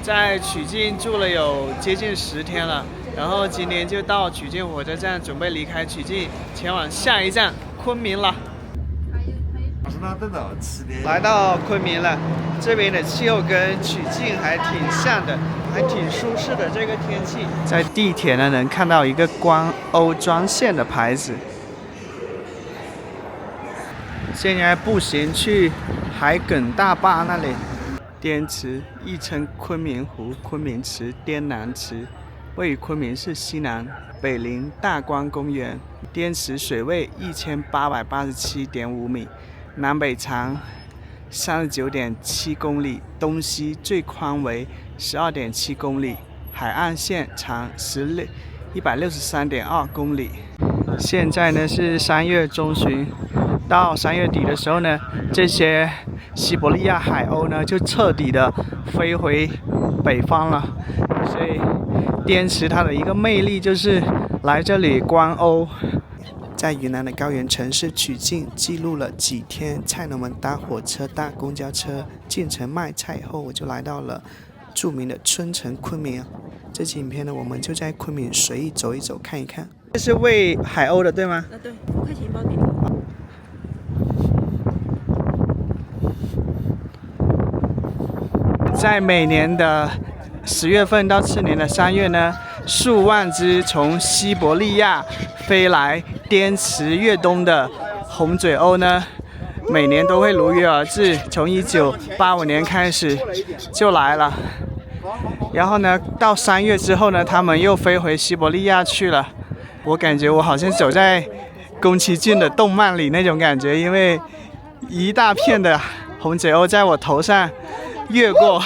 在曲靖住了有接近10天了，然后今天就到曲靖火车站，准备离开曲靖，前往下一站昆明了。来到昆明了，这边的气候跟曲靖还挺像的，还挺舒适的。这个天气，在地铁呢能看到一个光瓯专线的牌子。现在步行去海埂大坝那里。滇池亦称昆明湖、昆明池、滇南池，位于昆明市西南，北临大观公园。滇池水位1887.5米，南北长39.7公里，东西最宽为12.7公里，海岸线长163.2公里。现在呢是3月中旬，到3月底的时候呢，这些西伯利亚海鸥呢就彻底的飞回北方了。所以滇池它的一个魅力就是来这里观鸥。在云南的高原城市曲靖记录了几天菜农们搭火车搭公交车进城卖菜以后，我就来到了著名的春城昆明。这期影片呢，我们就在昆明随意走一走看一看。这是喂海鸥的对吗？对，5块钱一包给你。在每年的10月份到次年的3月呢，数万只从西伯利亚飞来滇池越冬的红嘴鸥呢，每年都会如约而至。从1985年开始就来了，然后呢，到3月之后呢，它们又飞回西伯利亚去了。我感觉我好像走在宫崎骏的动漫里那种感觉，因为一大片的红嘴鸥在我头上越过，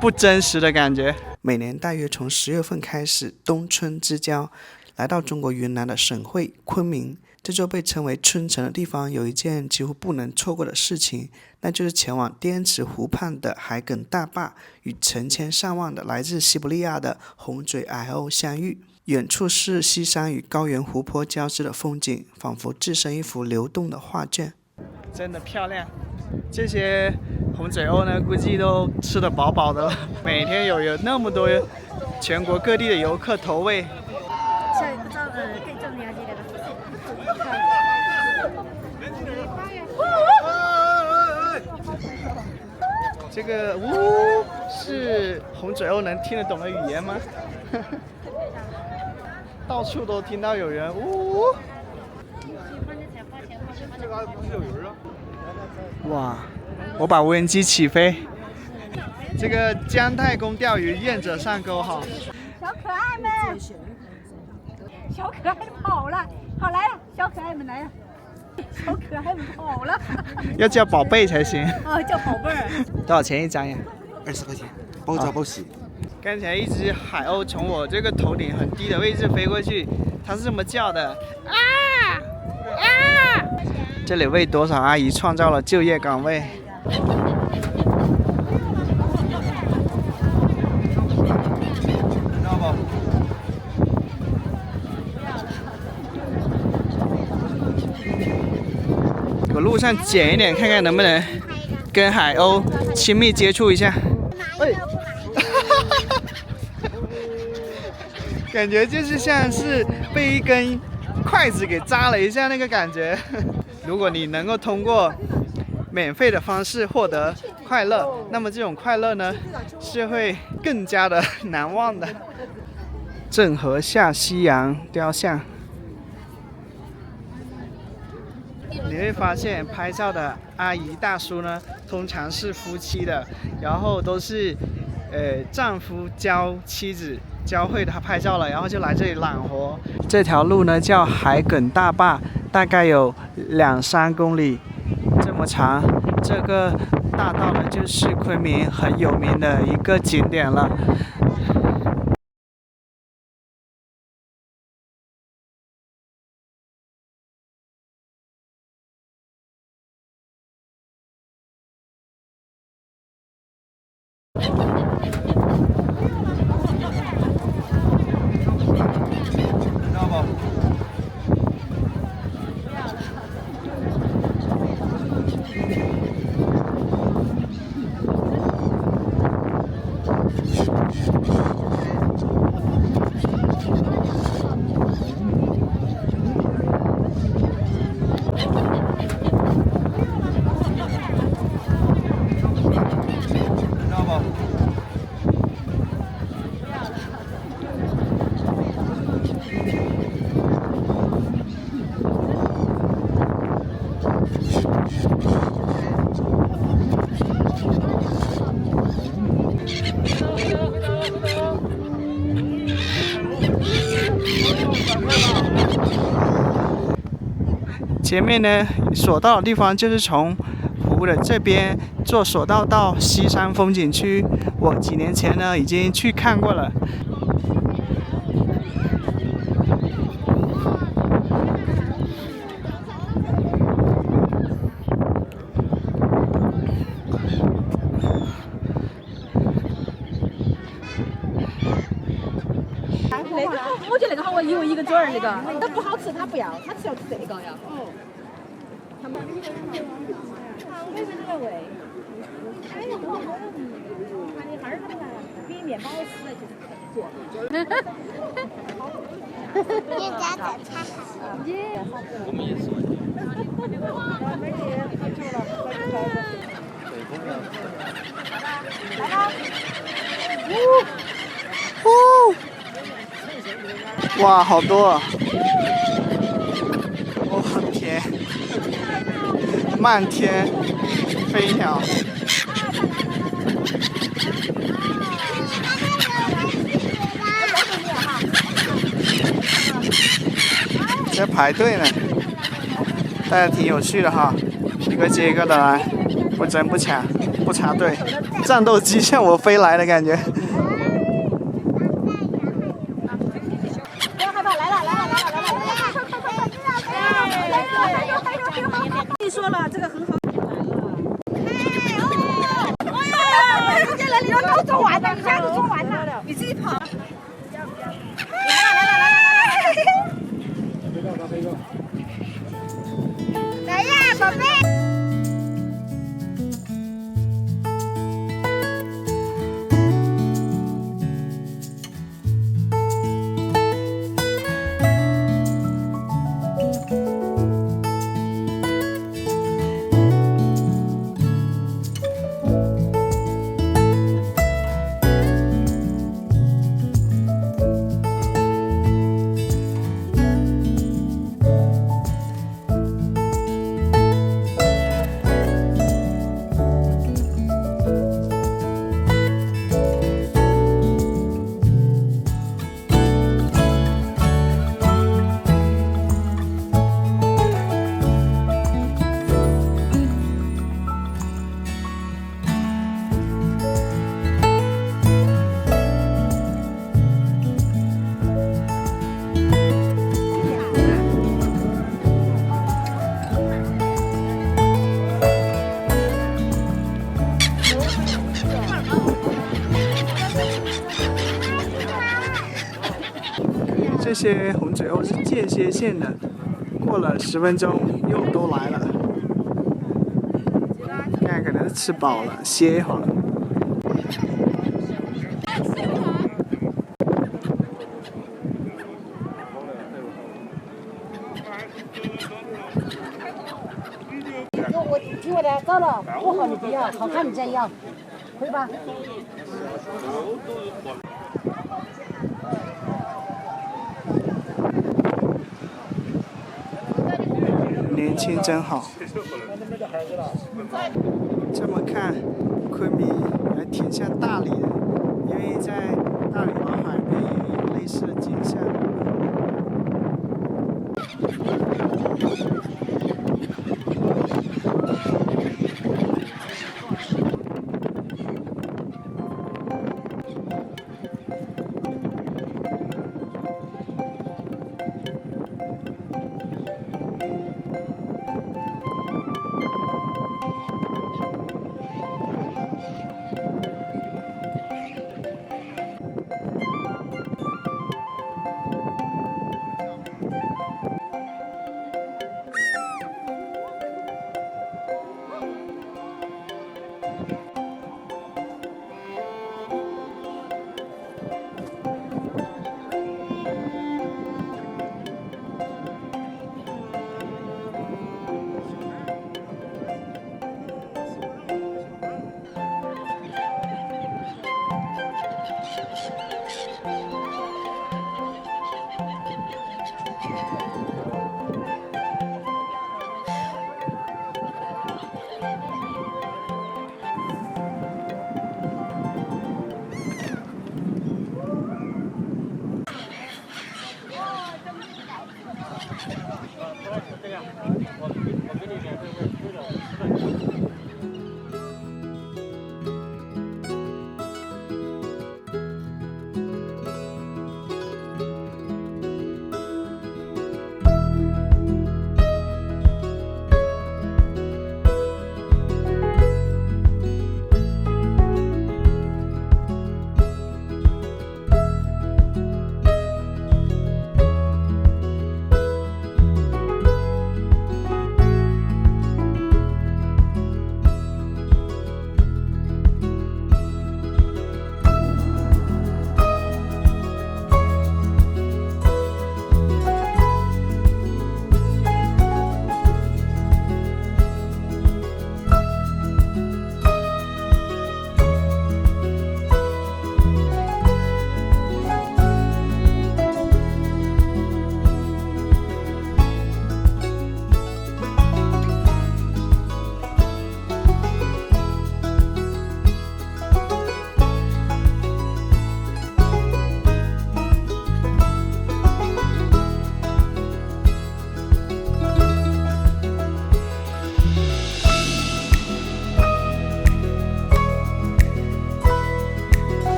不真实的感觉。每年大约从10月份开始，冬春之交，来到中国云南的省会昆明，这座被称为春城的地方，有一件几乎不能错过的事情，那就是前往滇池湖畔的海埂大坝，与成千上万的来自西伯利亚的红嘴海鸥相遇。远处是西山与高原湖泊交织的风景，仿佛置身一幅流动的画卷。真的漂亮。这些红嘴鸥呢，估计都吃得饱饱的了。每天有那么多全国各地的游客投喂。这个呜是红嘴鸥能听得懂的语言吗？到处都听到有人呜。哇！我把无人机起飞。这个姜太公钓鱼，愿者上钩哈。小可爱们，小可爱们跑了，好来了，小可爱们来了，小可爱们跑了。要叫宝贝才行。哦，叫宝贝儿。多少钱一张呀？20块钱，包扎包洗。刚才一只海鸥从我这个头顶很低的位置飞过去，它是这么叫的啊啊！这里为多少阿姨创造了就业岗位。我路上捡一点，看看能不能跟海鸥亲密接触一下。感觉就是像是被一根筷子给扎了一下那个感觉。如果你能够通过免费的方式获得快乐，那么这种快乐呢是会更加的难忘的。郑和下西洋雕像，你会发现拍照的阿姨大叔呢，通常是夫妻的，然后都是丈夫教妻子教会他拍照了，然后就来这里揽活。这条路呢叫海埂大坝，大概有2-3公里这么长。这个大道呢就是昆明很有名的一个景点了。前面呢，索道的地方就是从湖的这边坐索道到西山风景区。我几年前呢已经去看过了。那个，我觉得那个好，我以为一个嘴儿那个，那不好吃，他不要，他只要吃这个呀。哦。他们。没有这个味。哎呀，看你哈儿的比面包吃的就是做。人家在擦汗。我们也是。来吧。哇，好多啊！哇，很甜，漫天飞鸟。在排队呢，但是挺有趣的哈，一个接一个的来，不争不抢不插队，战斗机向我飞来的感觉。你说了，这个很好。哎呀，在那里都做完了，一下子做完了，你自己跑。来呀，宝贝。这些红嘴鸥是间歇性的，过了10分钟又都来了。看可能是吃饱了，歇一会儿。我听我的，走了，不好你不要，好看你再要，会吧？年轻真好。这么看，昆明还挺像大理的，因为在大理往海边也有类似的景象。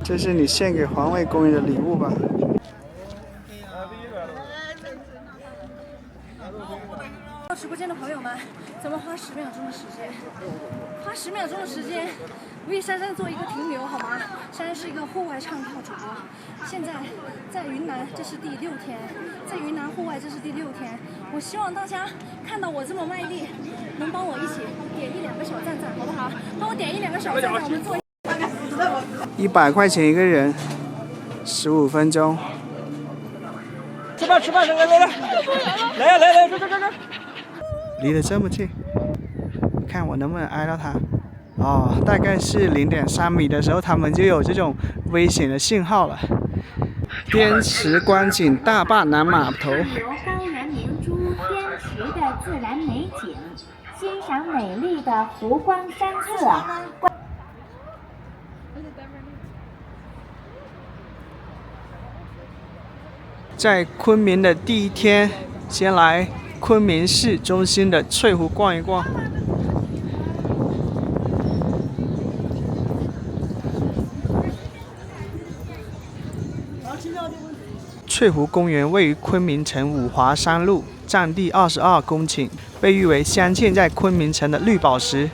这是你献给环卫工人的礼物吧？直播间的朋友们，咱们花10秒钟的时间，花10秒钟的时间，为珊珊做一个停留好吗？珊珊是一个户外唱跳主播，现在在云南，这是第6天，在云南户外这是第6天。我希望大家看到我这么卖力，能帮我一起点1、2个小赞赞，好不好？帮我点1、2个小赞赞，我们做100块钱一个人，15分钟。吃饭，来，这。离得这么近，看我能不能挨到它。哦，大概是0.3米的时候，他们就有这种危险的信号了。滇池观景大坝南码头。游高原明珠滇池的自然美景，欣赏美丽的湖光山色。在昆明的第1天，先来昆明市中心的翠湖逛一逛。翠湖公园位于昆明城五华山路，占地22公顷，被誉为镶嵌在昆明城的绿宝石。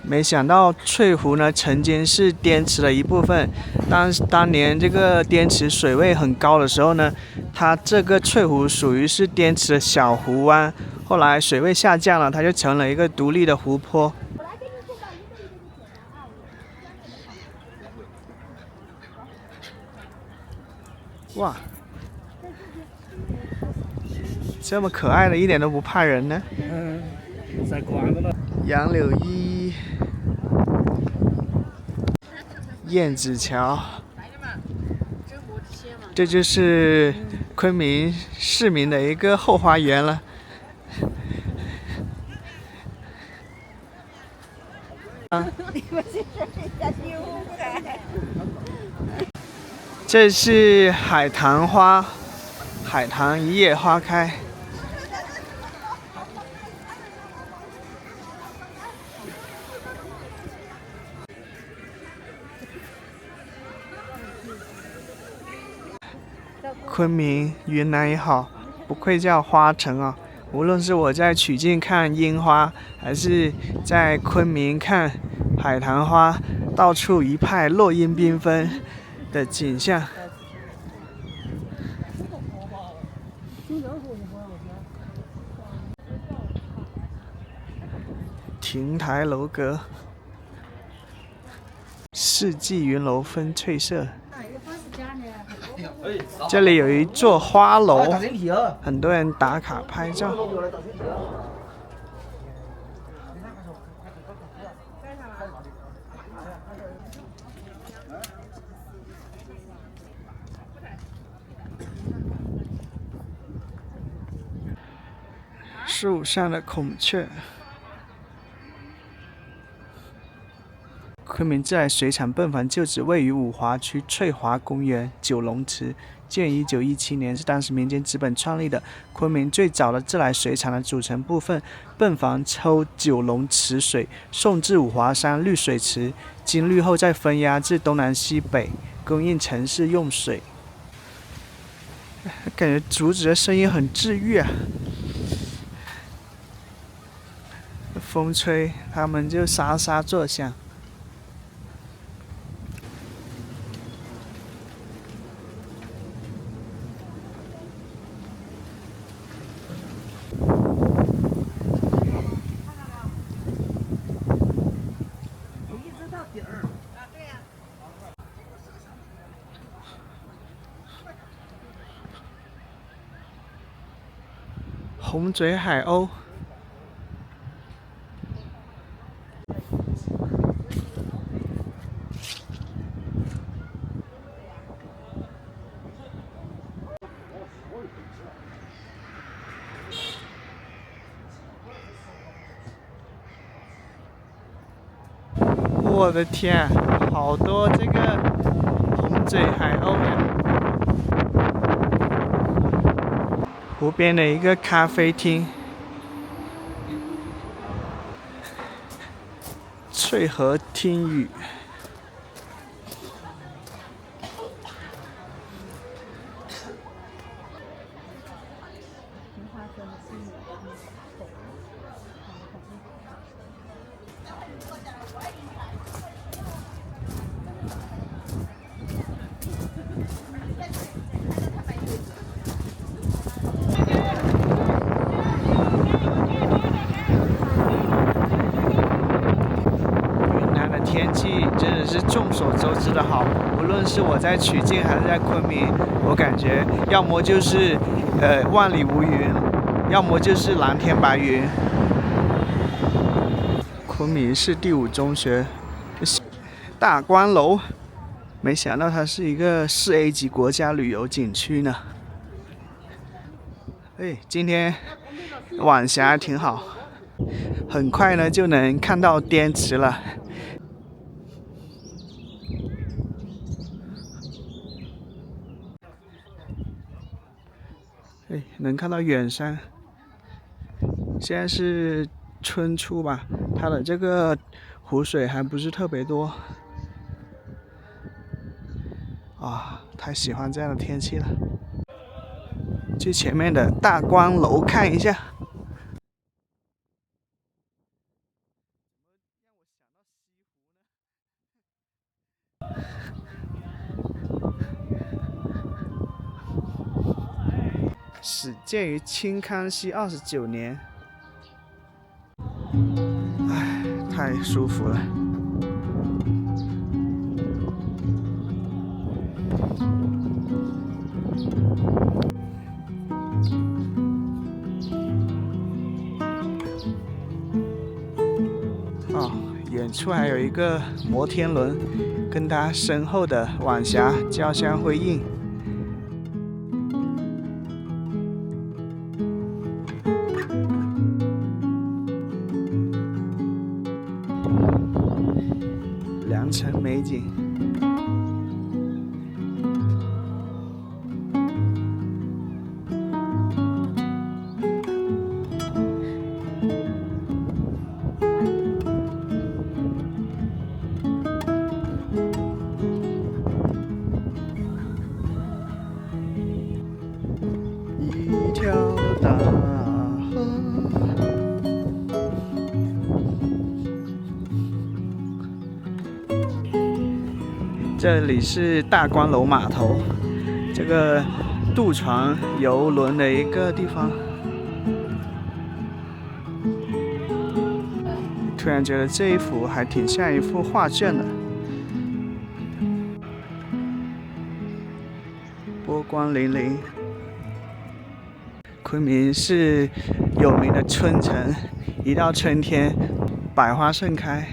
没想到翠湖呢，曾经是滇池的一部分。当年这个滇池水位很高的时候呢，它这个翠湖属于是滇池的小湖湾。后来水位下降了，它就成了一个独立的湖泊。哇，这么可爱的，一点都不怕人呢。在关着了。杨柳依、燕子桥，这就是昆明市民的一个后花园了。这是海棠花，海棠一叶花开。昆明、云南也好，不愧叫花城啊！无论是我在曲靖看樱花，还是在昆明看海棠花，到处一派落英缤纷的景象。亭台楼阁，四季云楼分翠色。这里有一座花楼，很多人打卡拍照。树上的孔雀。昆明自来水产泵房旧址位于五华区翠华公园九龙池，建于1917年，是当时民间资本创立的昆明最早的自来水厂的组成部分。泵房抽九龙池水送至五华山滤水池，经滤后再分压至东南西北，供应城市用水。感觉竹子的声音很治愈啊！风吹，它们就沙沙作响。红嘴海鸥，我的天，好多这个红嘴海鸥呀！湖边的一个咖啡厅，翠河听雨。天气真的是众所周知的好，无论是我在曲靖还是在昆明，我感觉要么就是万里无云，要么就是蓝天白云。昆明市第5中学大观楼，没想到它是一个4A 级国家旅游景区呢。哎，今天晚霞挺好，很快呢就能看到滇池了。哎，能看到远山。现在是春初吧，它的这个湖水还不是特别多。啊，太喜欢这样的天气了。去前面的大观楼看一下。始建于清康熙29年。唉，太舒服了。哦，远处还有一个摩天轮，跟它身后的晚霞交相辉映。良辰美景。一条大河。这里是大观楼码头，这个渡船游轮的一个地方。突然觉得这一幅还挺像一幅画卷的。波光粼粼。昆明是有名的春城，一到春天，百花盛开，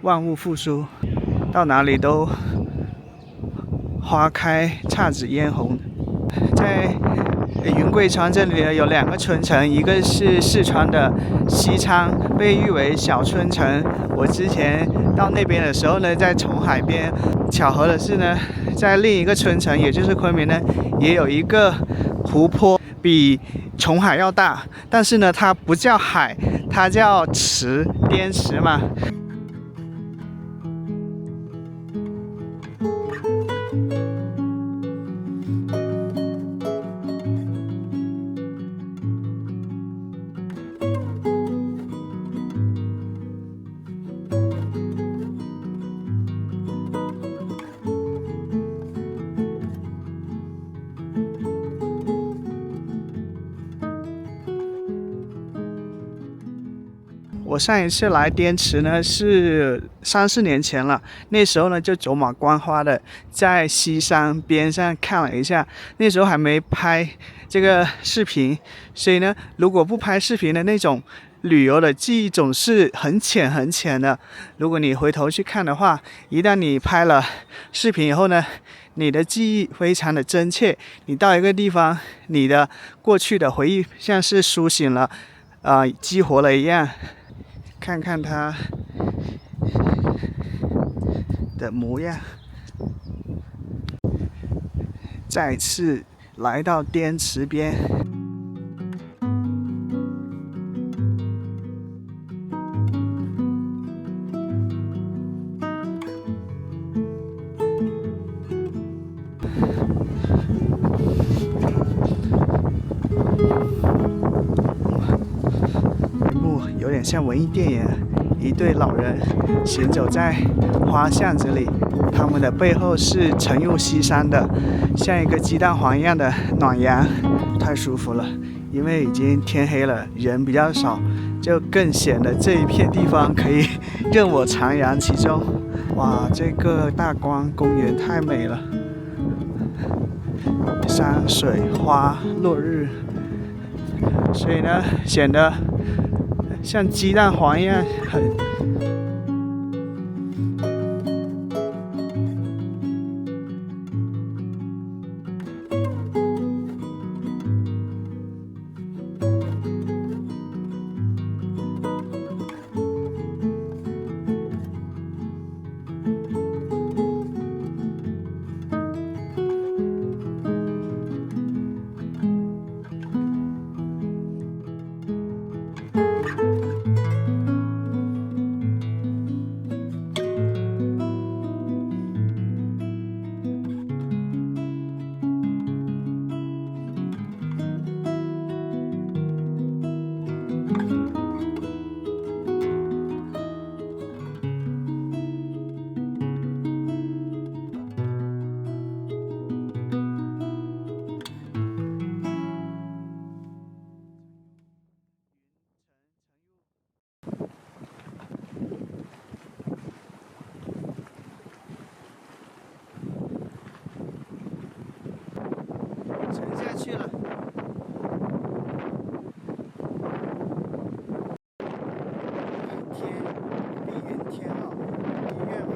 万物复苏，到哪里都花开姹紫嫣红。在云贵川这里呢，有2个春城，一个是四川的西昌，被誉为小春城。我之前到那边的时候呢，在琼海边，巧合的是呢，在另一个春城，也就是昆明呢，也有一个湖泊，比琼海要大，但是呢，它不叫海，它叫池，滇池嘛。我上一次来滇池呢是3、4年前了，那时候呢就走马观花的在西山边上看了一下，那时候还没拍这个视频，所以呢如果不拍视频的那种旅游的记忆总是很浅很浅的。如果你回头去看的话，一旦你拍了视频以后呢，你的记忆非常的真切，你到一个地方，你的过去的回忆像是苏醒了，激活了一样。看看它的模样。再次来到滇池边，点像文艺电影。一对老人行走在花巷子里，他们的背后是沉入西山的，像一个鸡蛋黄一样的暖阳，太舒服了。因为已经天黑了，人比较少，就更显得这一片地方可以任我徜徉其中。哇，这个大光公园太美了，山水花落日，所以呢，显得像鸡蛋黄一样很。沉下去了。碧云天好，医院码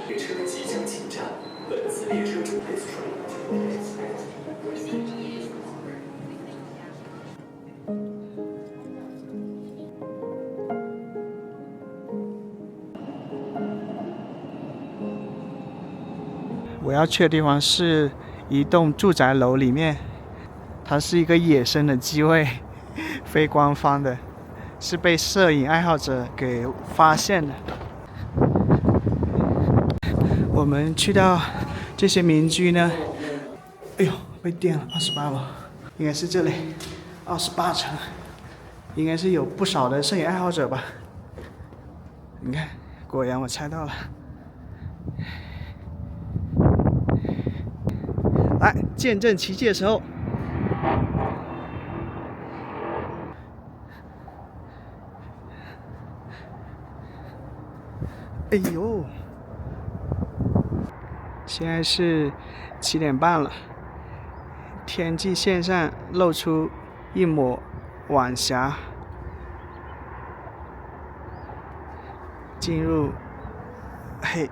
列车即将进站，本次列车主 我要去的地方是一栋住宅楼里面，它是一个野生的机位，非官方的，是被摄影爱好者给发现的。我们去到这些民居呢，哎呦，被电了28楼，应该是这里28层，应该是有不少的摄影爱好者吧。你看，果然我猜到了。来，见证奇迹的时候，哎呦，现在是7点半了，天际线上露出一抹晚霞，进入黑。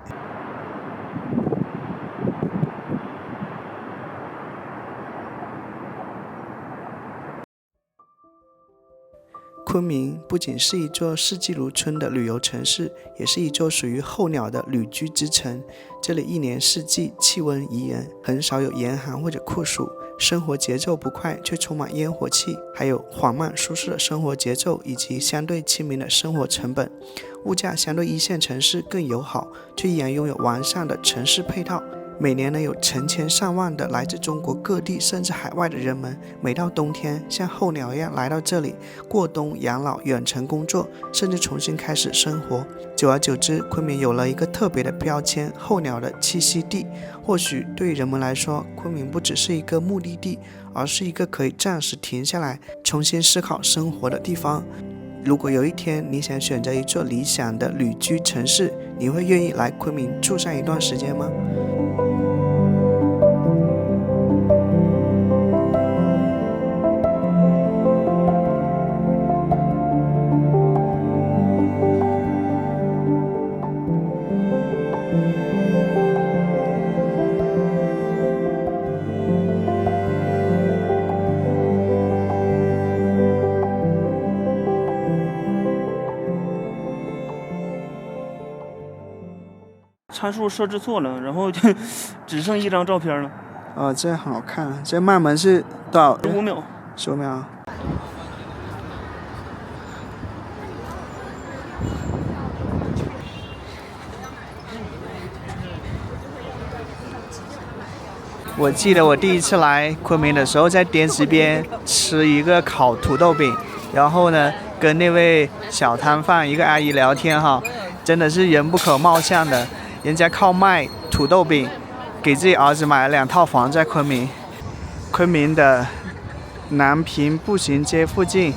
昆明不仅是一座四季如春的旅游城市，也是一座属于候鸟的旅居之城。这里一年四季气温宜人，很少有严寒或者酷暑，生活节奏不快却充满烟火气，还有缓慢舒适的生活节奏以及相对亲民的生活成本，物价相对一线城市更友好，却依然拥有完善的城市配套。每年呢，有成千上万的来自中国各地甚至海外的人们，每到冬天像候鸟一样来到这里过冬、养老、远程工作，甚至重新开始生活。久而久之，昆明有了一个特别的标签——候鸟的栖息地。或许对于人们来说，昆明不只是一个目的地，而是一个可以暂时停下来重新思考生活的地方。如果有一天你想选择一座理想的旅居城市，你会愿意来昆明住上一段时间吗？参数设置错了，然后就只剩一张照片了。哦，这好看。这慢门是多少15秒。15秒。我记得我第一次来昆明的时候，在滇池边吃一个烤土豆饼，然后呢，跟那位小摊贩一个阿姨聊天哈，真的是人不可貌相的。人家靠卖土豆饼给自己儿子买了2套房在昆明。昆明的南屏步行街附近